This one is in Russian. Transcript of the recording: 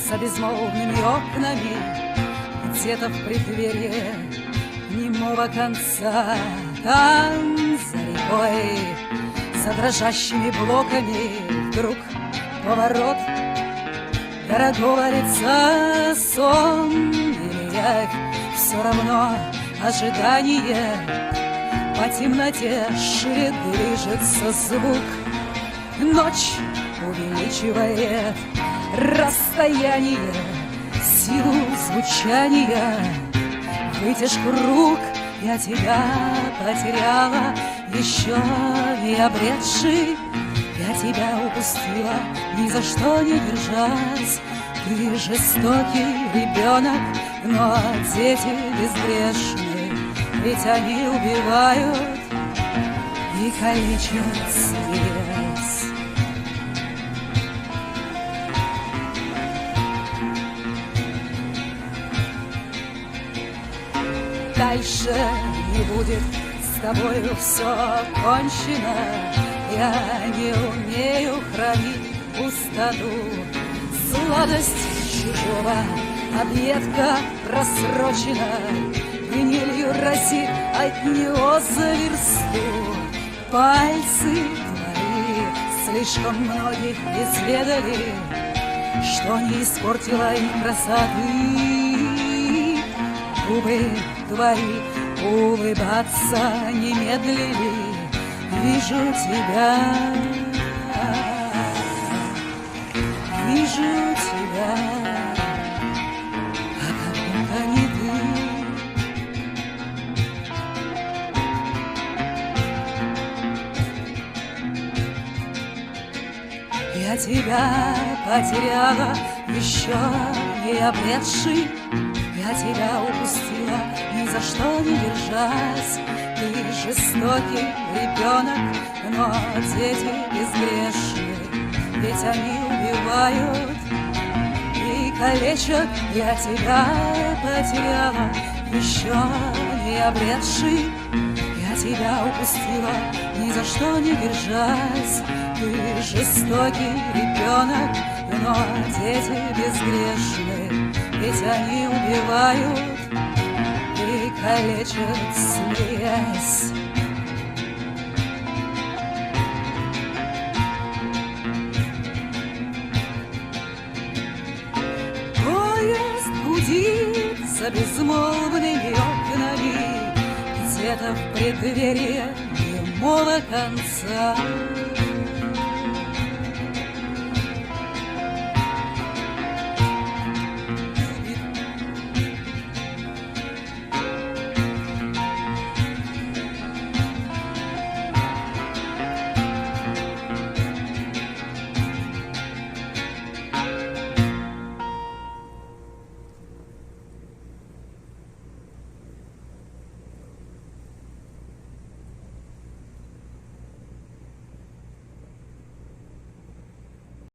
за безмолвными окнами, где-то в преддверии немого конца. Там, за рекой, за дрожащими блоками, вдруг поворот дорогого лица, сон или явь, все равно ожидание. По темноте шире движется звук, ночь увеличивает расстояние, силу звучания, вытяжку рук. Я тебя потеряла, еще не обретший. Я тебя упустила, ни за что не держась. Ты жестокий ребенок, но дети безгрешны, ведь они убивают и калечат связь. Дальше не будет, с тобою все кончено. Я не умею хранить пустоту, сладость чужого объедка просрочена, гнилью разит от него за версту. Пальцы твои слишком многих изведали, что не испортила их красоты. Губы твои улыбаться не медлили, вижу тебя, вижу тебя, а как будто не ты. Я тебя потеряла, еще не обретший. Я тебя упустила, ни за что не держась. Ты жестокий ребенок, но дети безгрешны, ведь они убивают и калечат. Я тебя потеряла, еще не обретший. Я тебя упустила, ни за что не держась. Ты жестокий ребенок, но дети безгрешны, ведь они убивают и калечат связь. Поезд гудит за безмолвными окнами, где-то в преддверии немого конца.